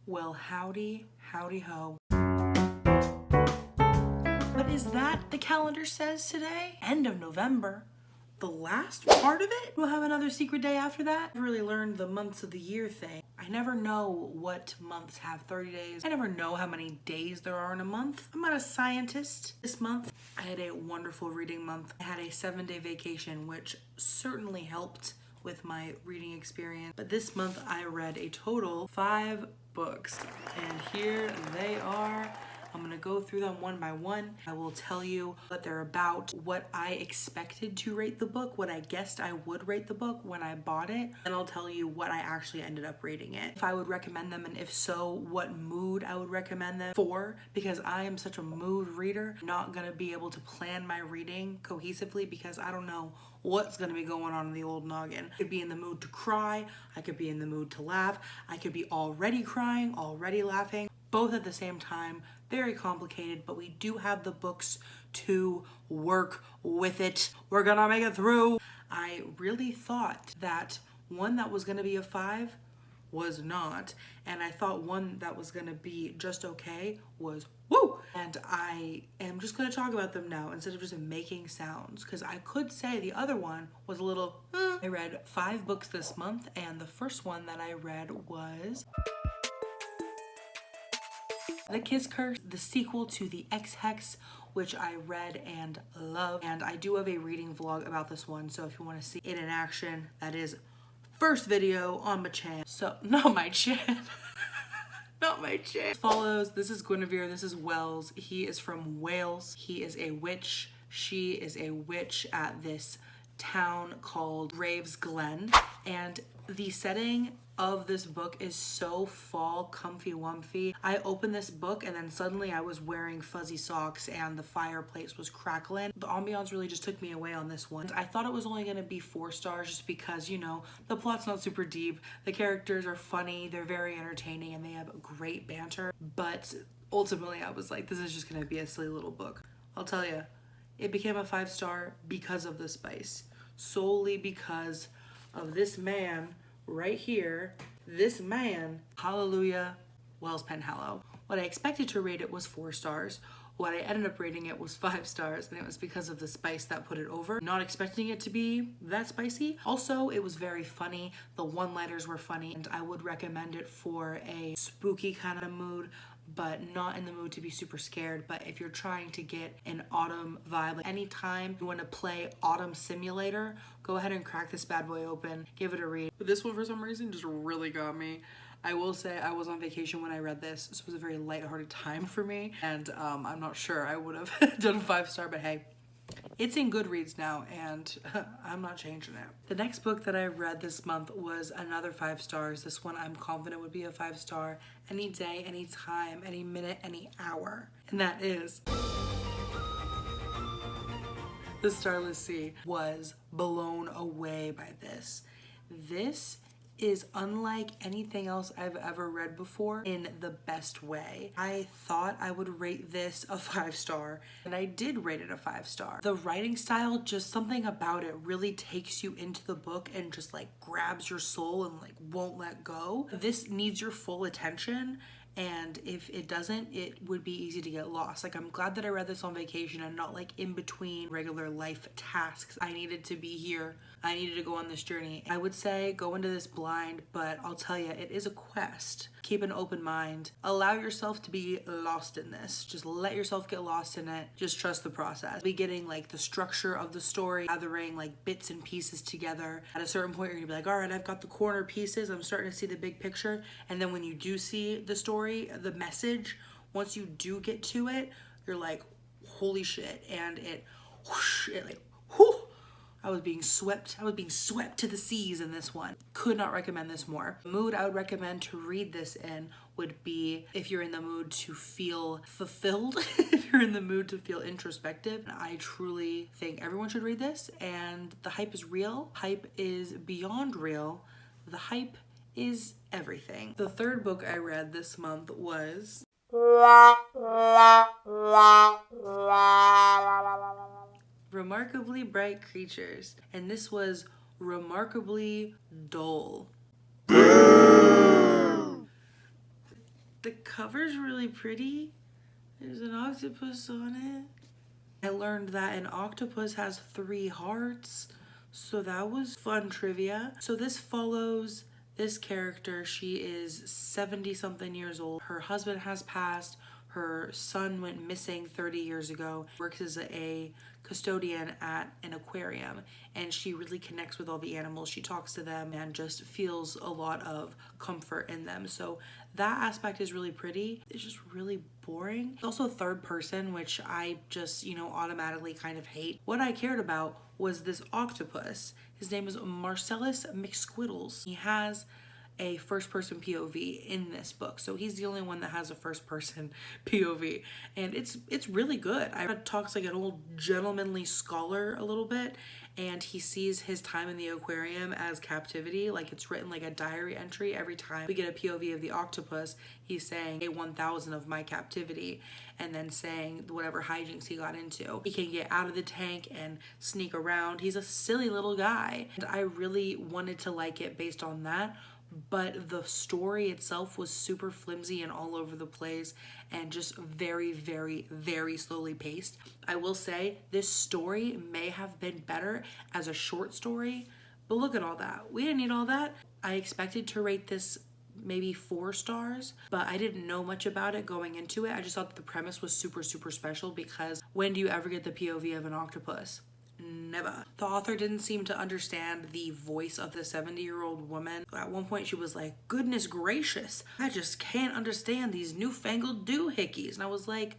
Well, howdy, howdy ho. What is that the calendar says today? End of November. The last part of it? We'll have another secret day after that. I've really learned the months of the year thing. I never know what months have 30 days. I never know how many days there are in a month. I'm not a scientist. This month, I had a wonderful reading month. I had a 7-day vacation, which certainly helped with my reading experience. But this month I read a total 5 books, and here they are. I'm gonna go through them one by one. I will tell you what they're about, what I expected to rate the book, what I guessed I would rate the book when I bought it, and I'll tell you what I actually ended up rating it. If I would recommend them, and if so, what mood I would recommend them for, because I am such a mood reader. I'm not gonna be able to plan my reading cohesively because I don't know what's gonna be going on in the old noggin. I could be in the mood to cry, I could be in the mood to laugh, I could be already crying, already laughing, both at the same time. Very complicated, but we do have the books to work with it. We're gonna make it through. I really thought that one that was gonna be a 5 was not, and I thought one that was gonna be just okay was woo! And I am just gonna talk about them now instead of just making sounds, because I could say the other one was a little I read 5 books this month, and the first one that I read was The Kiss Curse, the sequel to the Ex Hex, which I read and love. And I do have a reading vlog about this one, so if you want to see it in action, that is first video on my channel. So, not my chan. Not my chan. Follows, this is Guinevere, this is Wells. He is from Wales. He is a witch. She is a witch at this town called Graves Glen. And the setting of this book is so fall comfy wumpy. I opened this book and then suddenly I was wearing fuzzy socks and the fireplace was crackling. The ambiance really just took me away on this one. I thought it was only gonna be 4 stars just because, you know, the plot's not super deep, the characters are funny, they're very entertaining, and they have great banter. But ultimately I was like, this is just gonna be a silly little book. I'll tell you, it became a 5-star because of the spice. Solely because of this man right here, this man. Hallelujah, Wells Penhallow. What I expected to rate it was 4 stars. What I ended up rating it was 5 stars, and it was because of the spice that put it over. Not expecting it to be that spicy. Also, it was very funny. The one-liners were funny, and I would recommend it for a spooky kind of mood, but not in the mood to be super scared. But if you're trying to get an autumn vibe, like anytime you want to play Autumn Simulator, go ahead and crack this bad boy open, give it a read. But this one for some reason just really got me. I will say I was on vacation when I read this. This was a very lighthearted time for me, and I'm not sure I would have done a 5-star, but hey, it's in Goodreads now, and I'm not changing it. The next book that I read this month was another 5 stars. This one I'm confident would be a 5-star any day, any time, any minute, any hour. And that is The Starless Sea. Was blown away by this. This is unlike anything else I've ever read before in the best way. I thought I would rate this a 5-star, and I did rate it a 5-star. The writing style, just something about it really takes you into the book and just like grabs your soul and like won't let go. This needs your full attention, and if it doesn't, it would be easy to get lost. Like, I'm glad that I read this on vacation and not like in between regular life tasks. I needed to be here. I needed to go on this journey. I would say go into this blind, but I'll tell you, it is a quest. Keep an open mind. Allow yourself to be lost in this. Just let yourself get lost in it. Just trust the process. Be getting like the structure of the story, gathering like bits and pieces together. At a certain point, you're gonna be like, all right, I've got the corner pieces. I'm starting to see the big picture. And then when you do see the story, the message, once you do get to it, you're like, holy shit. And it whoosh, it like, whoo. I was being swept to the seas in this one. Could not recommend this more. The mood I would recommend to read this in would be if you're in the mood to feel fulfilled, if you're in the mood to feel introspective. I truly think everyone should read this, and the hype is real. Hype is beyond real. The hype is everything. The third book I read this month was Remarkably Bright Creatures, and this was remarkably dull. The cover's really pretty. There's an octopus on it. I learned that an octopus has 3 hearts, so that was fun trivia. So this follows this character. She is 70 something years old. Her husband has passed. Her son went missing 30 years ago. Works as a custodian at an aquarium, and she really connects with all the animals. She talks to them and just feels a lot of comfort in them. So that aspect is really pretty. It's just really boring. It's also third person, which I just, you know, automatically kind of hate. What I cared about was this octopus. His name is Marcellus McSquiddles. He has a first-person POV in this book, so he's the only one that has a first-person POV, and it's really good. I read talks like an old gentlemanly scholar a little bit, and he sees his time in the aquarium as captivity. Like, it's written like a diary entry. Every time we get a POV of the octopus, he's saying a 1,000 of my captivity, and then saying whatever hijinks he got into. He can get out of the tank and sneak around. He's a silly little guy, and I really wanted to like it based on that. But the story itself was super flimsy and all over the place and just very, very, very slowly paced. I will say this story may have been better as a short story, but look at all that. We didn't need all that. I expected to rate this maybe 4 stars, but I didn't know much about it going into it. I just thought that the premise was super, super special, because when do you ever get the POV of an octopus? Never. The author didn't seem to understand the voice of the 70-year-old woman. At one point she was like, goodness gracious, I just can't understand these newfangled doohickeys. And I was like,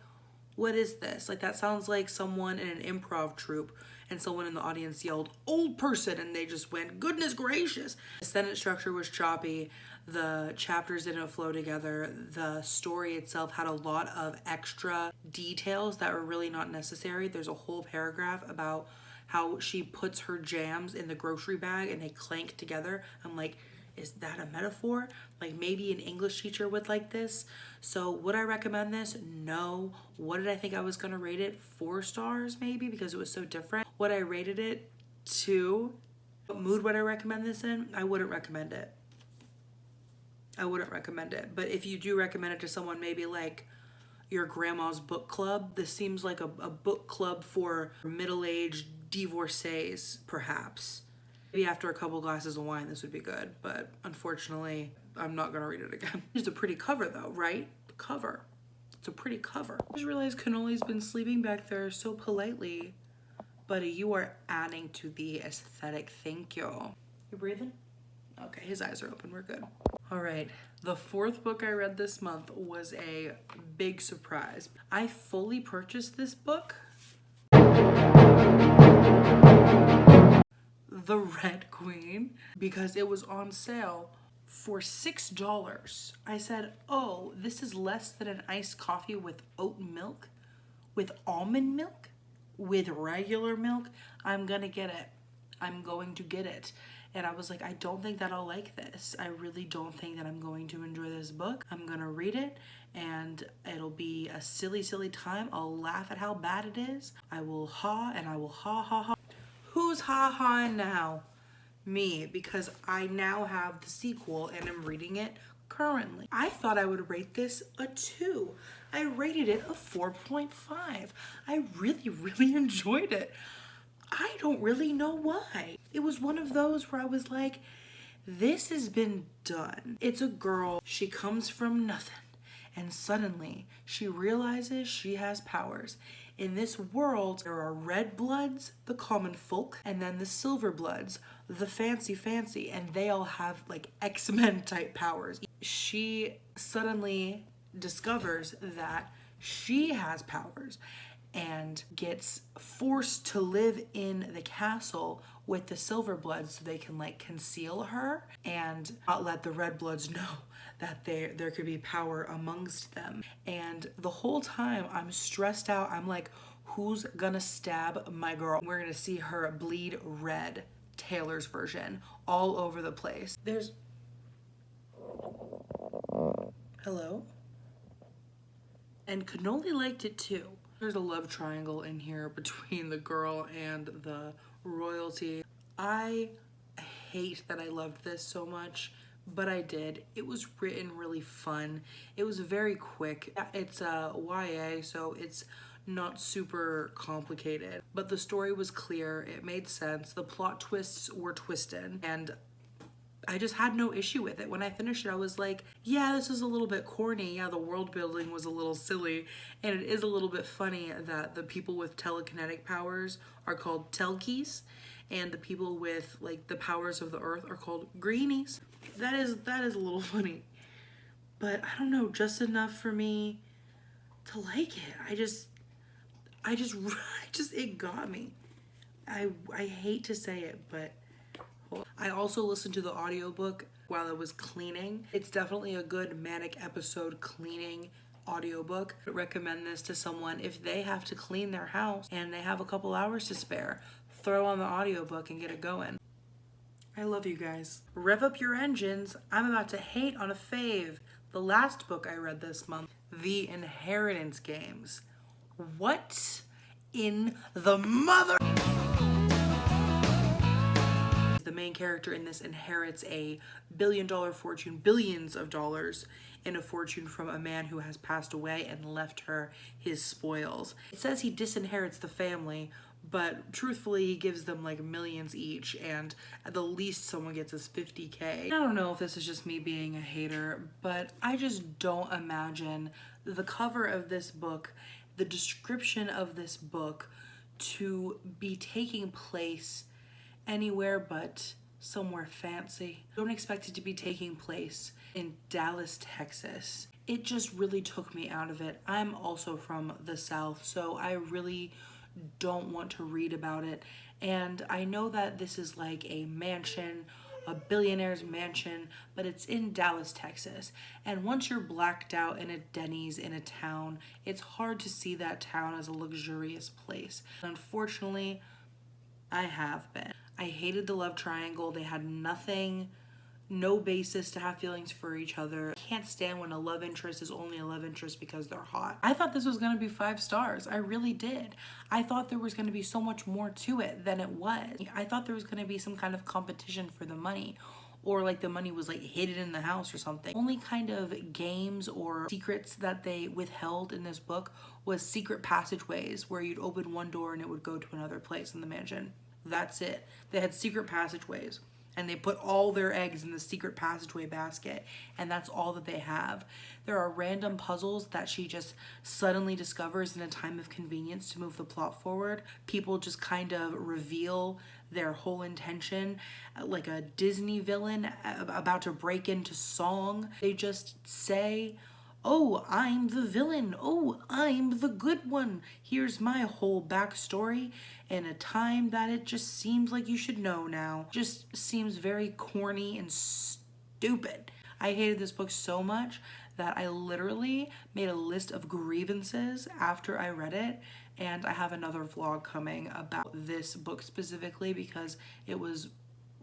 what is this? Like, that sounds like someone in an improv troupe and someone in the audience yelled, old person, and they just went, goodness gracious. The sentence structure was choppy. The chapters didn't flow together. The story itself had a lot of extra details that were really not necessary. There's a whole paragraph about how she puts her jams in the grocery bag and they clank together. I'm like, is that a metaphor? Like, maybe an English teacher would like this. So would I recommend this? No. What did I think I was gonna rate it? 4 stars maybe, because it was so different. Would I rated it 2? What mood would I recommend this in? I wouldn't recommend it. I wouldn't recommend it. But if you do recommend it to someone, maybe like your grandma's book club, this seems like a book club for middle-aged divorcees, perhaps. Maybe after a couple glasses of wine, this would be good, but unfortunately, I'm not gonna read it again. It's a pretty cover though, right? The cover. It's a pretty cover. I just realized Cannoli's been sleeping back there so politely. Buddy, you are adding to the aesthetic. Thank you. You breathing? Okay, his eyes are open, we're good. All right, the 4th book I read this month was a big surprise. I fully purchased this book. The Red Queen, because it was on sale for $6. I said, oh, this is less than an iced coffee with oat milk, with almond milk, with regular milk. I'm gonna get it. I'm going to get it. And I was like, I don't think that I'll like this. I really don't think that I'm going to enjoy this book. I'm gonna read it and it'll be a silly, silly time. I'll laugh at how bad it is. I will ha and I will ha ha ha. Who's ha-haing now? Me, because I now have the sequel and I'm reading it currently. I thought I would rate this a 2. I rated it a 4.5. I really, really enjoyed it. I don't really know why. It was one of those where I was like, this has been done. It's a girl, she comes from nothing, and suddenly she realizes she has powers. In this world, there are red bloods, the common folk, and then the silver bloods, the fancy, and they all have like X-Men type powers. She suddenly discovers that she has powers and gets forced to live in the castle with the silver bloods so they can like conceal her and not let the red bloods know that there could be power amongst them. And the whole time I'm stressed out. I'm like, who's gonna stab my girl? We're gonna see her bleed red, Taylor's version, all over the place. There's... Hello? And Cannoli liked it too. There's a love triangle in here between the girl and the royalty. I hate that I loved this so much but I did. It was written really fun. It was very quick. It's a YA, so it's not super complicated, but the story was clear. It made sense. The plot twists were twisted, and I just had no issue with it. When I finished it, I was like, yeah, this is a little bit corny. Yeah, the world building was a little silly, and it is a little bit funny that the people with telekinetic powers are called Telkies, and the people with like the powers of the earth are called Greenies. That is a little funny, but I don't know, just enough for me to like it. I just it got me. I hate to say it, but I also listened to the audiobook while I was cleaning. It's definitely a good manic episode cleaning audiobook. I recommend this to someone if they have to clean their house and they have a couple hours to spare. Throw on the audiobook and get it going. I love you guys. Rev up your engines. I'm about to hate on a fave. The last book I read this month, The Inheritance Games. What in the mother? The main character in this inherits a billion-dollar fortune, billions of dollars in a fortune from a man who has passed away and left her his spoils. It says he disinherits the family, but truthfully he gives them like millions each, and the least someone gets is 50K. I don't know if this is just me being a hater, but I just don't imagine the cover of this book, the description of this book, to be taking place anywhere but somewhere fancy. Don't expect it to be taking place in Dallas, Texas. It just really took me out of it. I'm also from the South, so I really don't want to read about it. And I know that this is like a mansion, a billionaire's mansion, but it's in Dallas, Texas. And once you're blacked out in a Denny's in a town, it's hard to see that town as a luxurious place. Unfortunately, I have been. I hated the love triangle. They had nothing, no basis to have feelings for each other. I can't stand when a love interest is only a love interest because they're hot. I thought this was gonna be 5 stars. I really did. I thought there was gonna be so much more to it than it was. I thought there was gonna be some kind of competition for the money, or like the money was like hidden in the house or something. Only kind of games or secrets that they withheld in this book was secret passageways where you'd open one door and it would go to another place in the mansion. That's it. They had secret passageways, and they put all their eggs in the secret passageway basket, and that's all that they have. There are random puzzles that she just suddenly discovers in a time of convenience to move the plot forward. People just kind of reveal their whole intention, like a Disney villain about to break into song. They just say, oh, I'm the villain. Oh, I'm the good one. Here's my whole backstory in a time that it just seems like you should know now. Just seems very corny and stupid. I hated this book so much that I literally made a list of grievances after I read it, and I have another vlog coming about this book specifically because it was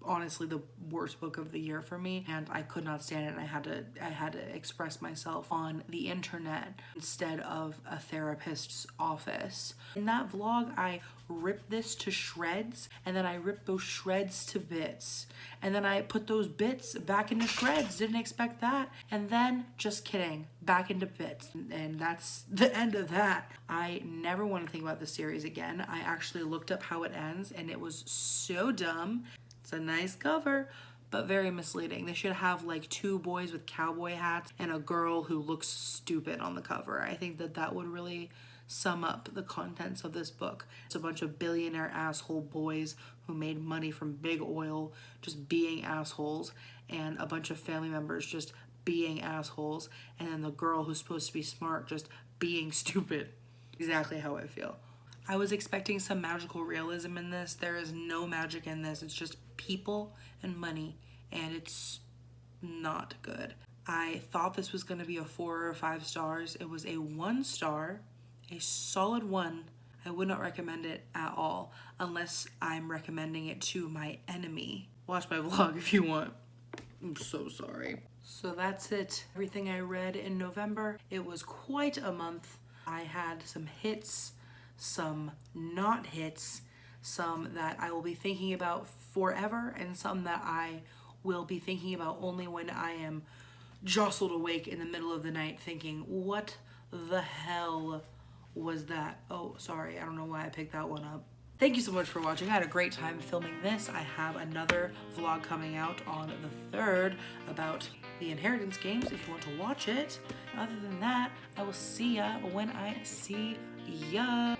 honestly the worst book of the year for me, and I could not stand it, and I had to express myself on the internet instead of a therapist's office. In that vlog, I ripped this to shreds, and then I ripped those shreds to bits, and then I put those bits back into shreds. Didn't expect that. And then, just kidding, back into bits. And that's the end of that. I never want to think about this series again. I actually looked up how it ends, and it was so dumb. It's a nice cover, but very misleading. They should have like 2 boys with cowboy hats and a girl who looks stupid on the cover. I think that that would really sum up the contents of this book. It's a bunch of billionaire asshole boys who made money from big oil just being assholes, and a bunch of family members just being assholes, and then the girl who's supposed to be smart just being stupid. Exactly how I feel. I was expecting some magical realism in this. There is no magic in this. It's just people and money, and it's not good. I thought this was gonna be a 4 or 5 stars. It was a 1 star, a solid 1. I would not recommend it at all unless I'm recommending it to my enemy. Watch my vlog if you want. I'm so sorry. So that's it. Everything I read in November. It was quite a month. I had some hits, some not hits, some that I will be thinking about forever, and some that I will be thinking about only when I am jostled awake in the middle of the night thinking, what the hell was that? Oh, sorry, I don't know why I picked that one up. Thank you so much for watching. I had a great time filming this. I have another vlog coming out on the 3rd about the Inheritance games if you want to watch it. Other than that, I will see ya when I see ya.